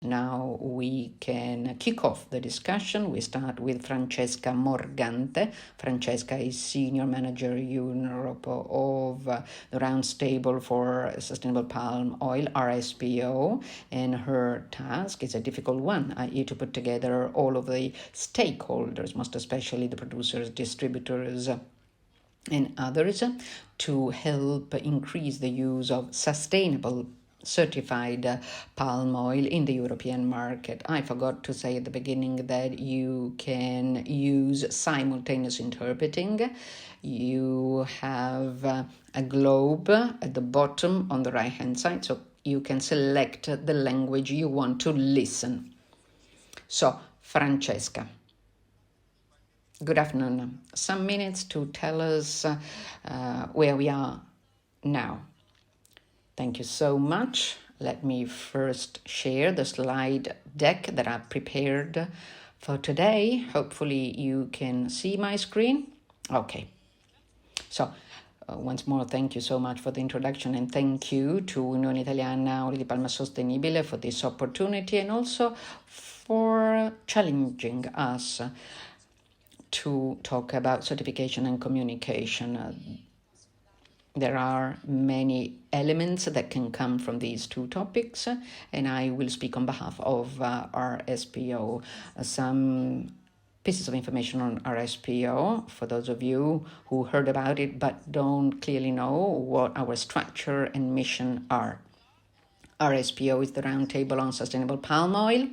Now we can kick off the discussion. We start with Francesca Morgante. Francesca is Senior Manager Europe of the Roundtable for Sustainable Palm Oil, RSPO, and her task is a difficult one, i.e. to put together all of the stakeholders, most especially the producers, distributors, and others, to help increase the use of sustainable certified palm oil in the European market. I forgot to say at the beginning that you can use simultaneous interpreting. You have a globe at the bottom on the right hand side, so you can select the language you want to listen. So, Francesca, good afternoon. Some minutes to tell us where we are now. Thank you so much. Let me first share the slide deck that I've prepared for today. Hopefully you can see my screen. Okay. So, once more, thank you so much for the introduction, and thank you to Unione Italiana Oli di Palma Sostenibile for this opportunity, and also for challenging us to talk about certification and communication. There are many elements that can come from these two topics, and I will speak on behalf of our SPO. Some pieces of information on our SPO for those of you who heard about it but don't clearly know what our structure and mission are. Our SPO is the Roundtable on Sustainable Palm Oil.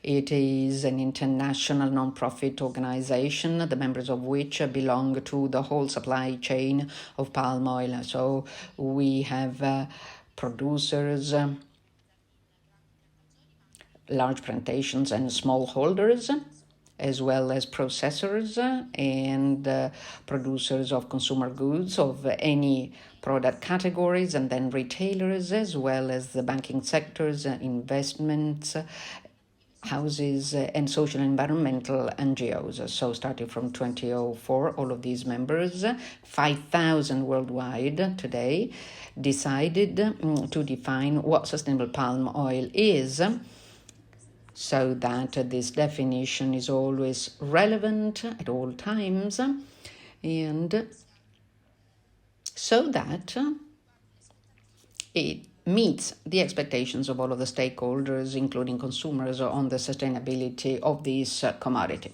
It is an international non-profit organization, the members of which belong to the whole supply chain of palm oil. So we have producers, large plantations and smallholders, as well as processors and producers of consumer goods of any product categories, and then retailers, as well as the banking sectors, investments, houses, and social and environmental NGOs. So starting from 2004, all of these members, 5,000 worldwide today, decided to define what sustainable palm oil is, so that this definition is always relevant at all times, and so that it meets the expectations of all of the stakeholders, including consumers, on the sustainability of this commodity.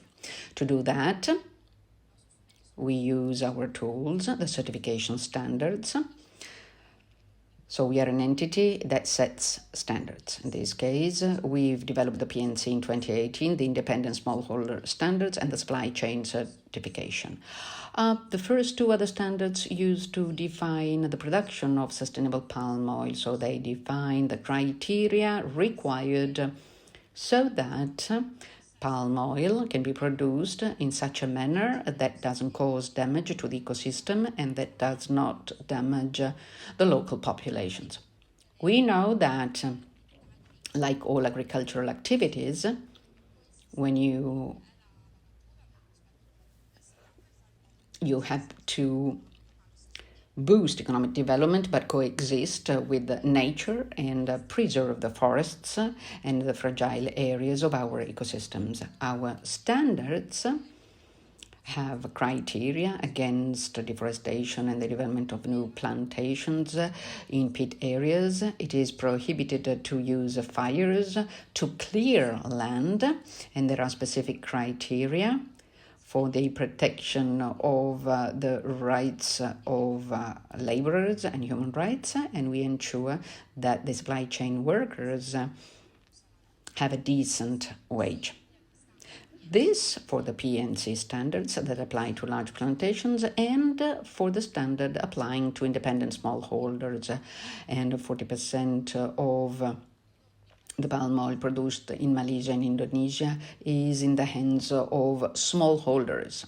To do that, we use our tools, the certification standards. So we are an entity that sets standards. In this case, we've developed the PNC in 2018, the Independent Smallholder Standards, and the Supply Chain Certification. The first two other standards used to define the production of sustainable palm oil. So they define the criteria required so that palm oil can be produced in such a manner that doesn't cause damage to the ecosystem and that does not damage the local populations. We know that, like all agricultural activities, when you have to boost economic development but coexist with nature and preserve the forests and the fragile areas of our ecosystems. Our standards have criteria against deforestation and the development of new plantations in pit areas. It is prohibited to use fires to clear land, and there are specific criteria for the protection of the rights of laborers and human rights, and we ensure that the supply chain workers have a decent wage. This for the PNC standards that apply to large plantations, and for the standard applying to independent smallholders, and 40% of the palm oil produced in Malaysia and Indonesia is in the hands of smallholders.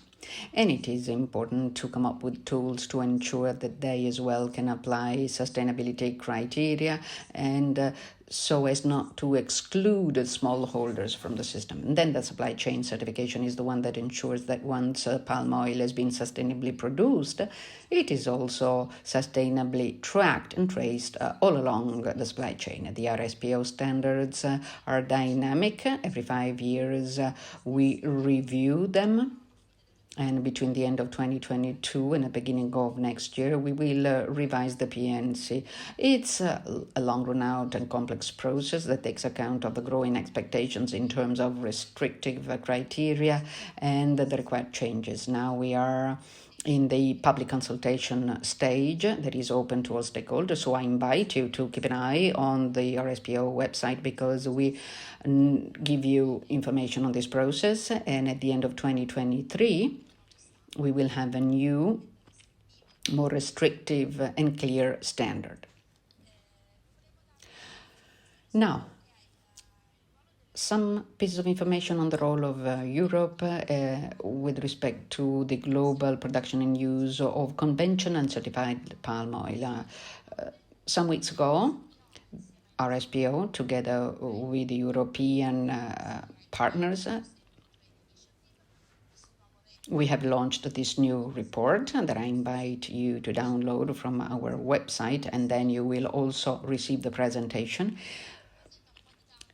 And it is important to come up with tools to ensure that they as well can apply sustainability criteria and so as not to exclude smallholders from the system. And then the supply chain certification is the one that ensures that once palm oil has been sustainably produced, it is also sustainably tracked and traced all along the supply chain. The RSPO standards are dynamic. Every 5 years we review them. And between the end of 2022 and the beginning of next year, we will revise the PNC. It's a long, run-out and complex process that takes account of the growing expectations in terms of restrictive criteria and the required changes. Now we are in the public consultation stage that is open to all stakeholders. So I invite you to keep an eye on the RSPO website because we give you information on this process. And at the end of 2023, we will have a new, more restrictive and clear standard. Now, some pieces of information on the role of Europe with respect to the global production and use of conventional and certified palm oil. Some weeks ago, RSPO, together with the European partners, we have launched this new report that I invite you to download from our website, and then you will also receive the presentation.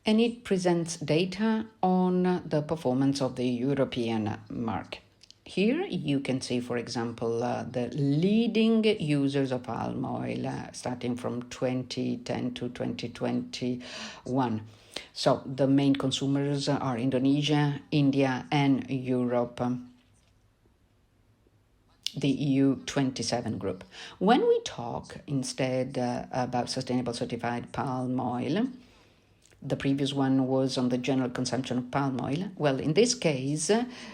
And it presents data on the performance of the European market. Here you can see, for example, the leading users of palm oil starting from 2010 to 2021. So the main consumers are Indonesia, India, and Europe. The EU 27 group. When we talk instead about sustainable certified palm oil, the previous one was on the general consumption of palm oil. Well, in this case,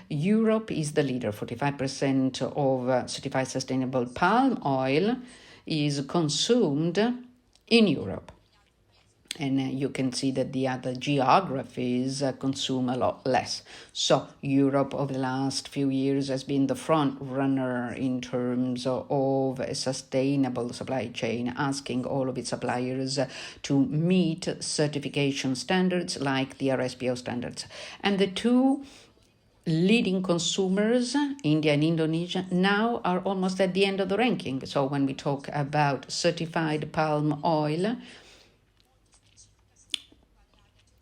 Europe is the leader. 45% of certified sustainable palm oil is consumed in Europe. And you can see that the other geographies consume a lot less. So Europe over the last few years has been the front runner in terms of a sustainable supply chain, asking all of its suppliers to meet certification standards like the RSPO standards. And the two leading consumers, India and Indonesia, now are almost at the end of the ranking. So when we talk about certified palm oil,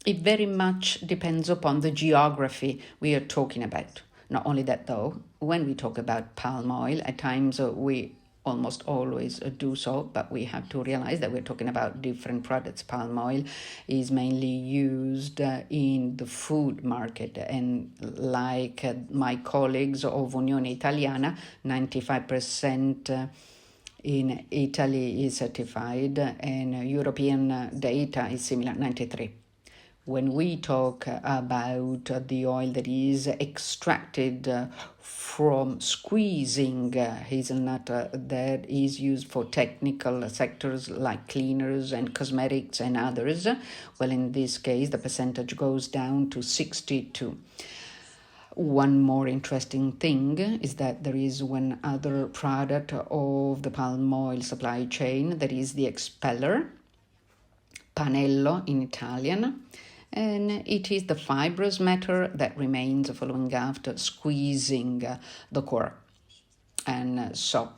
it very much depends upon the geography we are talking about. Not only that, though, when we talk about palm oil, at times we almost always do so, but we have to realize that we're talking about different products. Palm oil is mainly used in the food market, and like my colleagues of Unione Italiana, 95% in Italy is certified, and European data is similar, 93%. When we talk about the oil that is extracted from squeezing hazelnut that is used for technical sectors like cleaners and cosmetics and others, well, in this case, the percentage goes down to 62%. One more interesting thing is that there is one other product of the palm oil supply chain, that is the expeller, panello in Italian. And it is the fibrous matter that remains following after squeezing the core. And so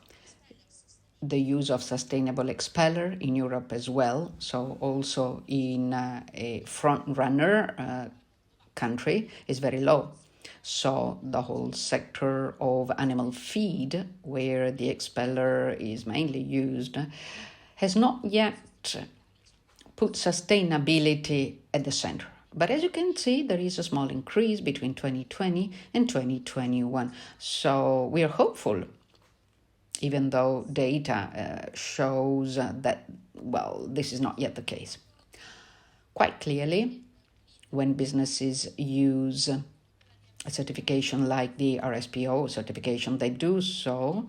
the use of sustainable expeller in Europe as well, so also in a front runner country, is very low. So the whole sector of animal feed, where the expeller is mainly used, has not yet put sustainability at the center. But as you can see, there is a small increase between 2020 and 2021. So we are hopeful, even though data shows that, well, this is not yet the case. Quite clearly, when businesses use a certification like the RSPO certification, they do so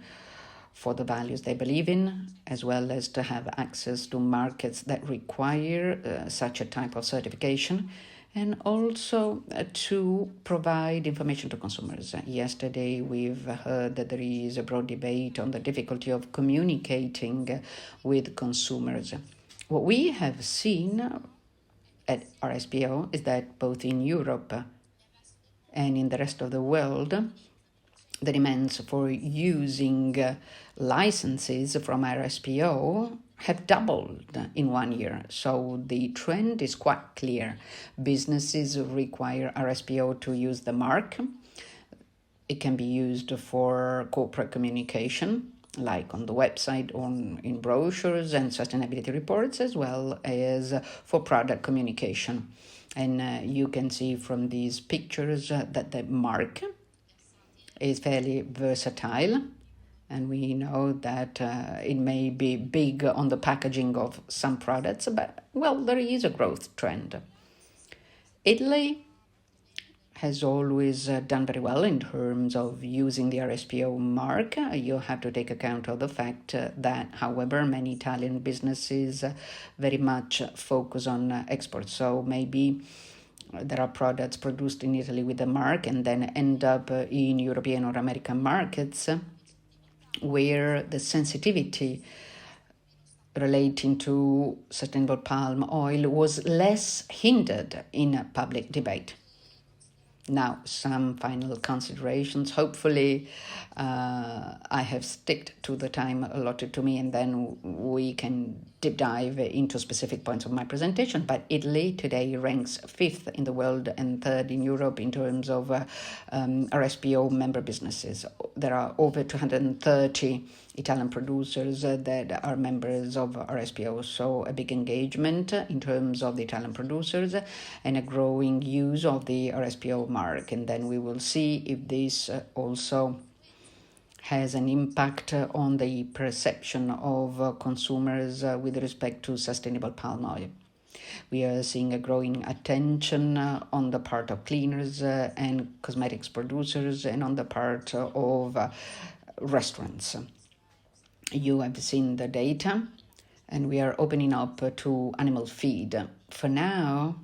for the values they believe in, as well as to have access to markets that require such a type of certification. and also to provide information to consumers. Yesterday, we've heard that there is a broad debate on the difficulty of communicating with consumers. What we have seen at RSPO is that both in Europe and in the rest of the world, the demands for using licenses from RSPO have doubled in 1 year. So the trend is quite clear. Businesses require RSPO to use the mark. It can be used for corporate communication, like on the website or in brochures and sustainability reports, as well as for product communication. And you can see from these pictures that the mark is fairly versatile, and we know that it may be big on the packaging of some products, but, well, there is a growth trend. Italy has always done very well in terms of using the RSPO mark. You have to take account of the fact that, however, many Italian businesses very much focus on exports. So maybe there are products produced in Italy with the mark and then end up in European or American markets where the sensitivity relating to sustainable palm oil was less hindered in public debate. Now, some final considerations. Hopefully, I have sticked to the time allotted to me, and then we can deep dive into specific points of my presentation. But Italy today ranks 5th in the world and 3rd in Europe in terms of RSPO member businesses. There are over 230 Italian producers that are members of RSPO, so a big engagement in terms of the Italian producers and a growing use of the RSPO mark. And then we will see if this also has an impact on the perception of consumers with respect to sustainable palm oil. We are seeing a growing attention on the part of cleaners and cosmetics producers and on the part of restaurants. You have seen the data, and we are opening up to animal feed. For now,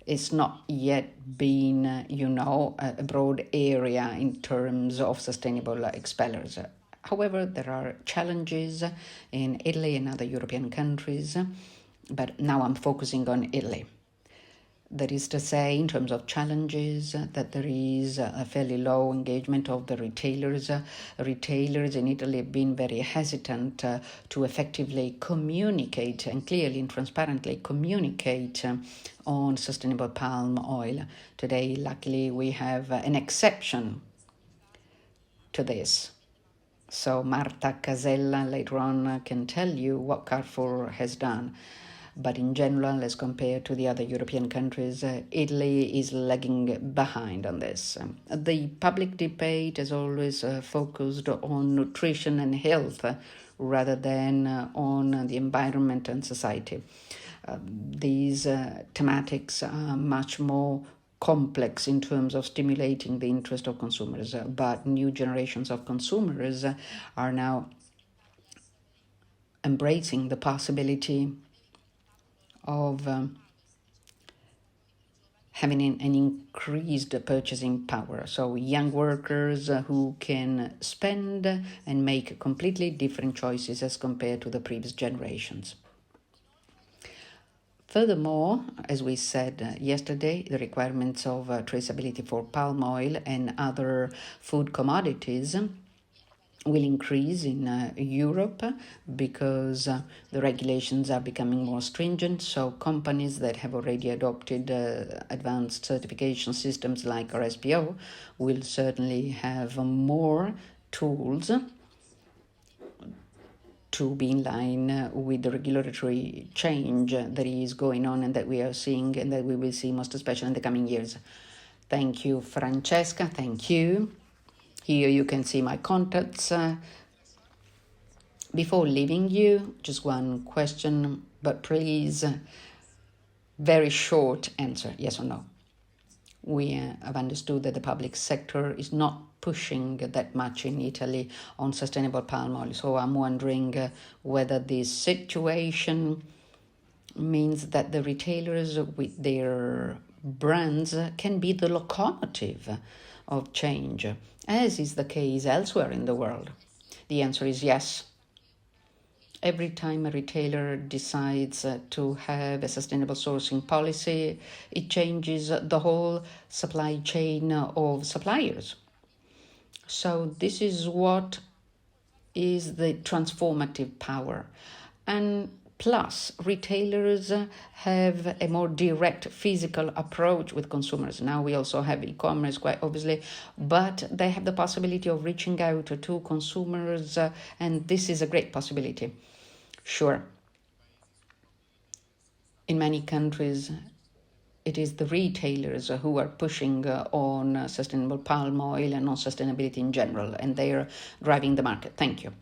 it's not yet been, a broad area in terms of sustainable expellers. However, there are challenges in Italy and other European countries, but now I'm focusing on Italy. That is to say, in terms of challenges, that there is a fairly low engagement of the retailers. Retailers in Italy have been very hesitant to effectively communicate and clearly and transparently communicate on sustainable palm oil. Today, luckily, we have an exception to this. So Marta Casella later on can tell you what Carrefour has done. But in general, as compared to the other European countries, Italy is lagging behind on this. The public debate has always focused on nutrition and health rather than on the environment and society. These thematics are much more complex in terms of stimulating the interest of consumers, but new generations of consumers are now embracing the possibility of having an increased purchasing power. So young workers who can spend and make completely different choices as compared to the previous generations. Furthermore, as we said yesterday, the requirements of traceability for palm oil and other food commodities will increase in Europe because the regulations are becoming more stringent. So companies that have already adopted advanced certification systems like RSPO will certainly have more tools to be in line with the regulatory change that is going on and that we are seeing and that we will see most especially in the coming years. Thank you, Francesca. Thank you. Here you can see my contacts. Before leaving you, just one question, but please, very short answer, yes or no. We have understood that the public sector is not pushing that much in Italy on sustainable palm oil. So I'm wondering whether this situation means that the retailers with their brands can be the locomotive of change, as is the case elsewhere in the world? The answer is yes. Every time a retailer decides to have a sustainable sourcing policy, it changes the whole supply chain of suppliers. So this is what is the transformative power. And plus, retailers have a more direct physical approach with consumers. Now we also have e-commerce, quite obviously, but they have the possibility of reaching out to consumers, and this is a great possibility. Sure, in many countries, it is the retailers who are pushing on sustainable palm oil and on sustainability in general, and they are driving the market. Thank you.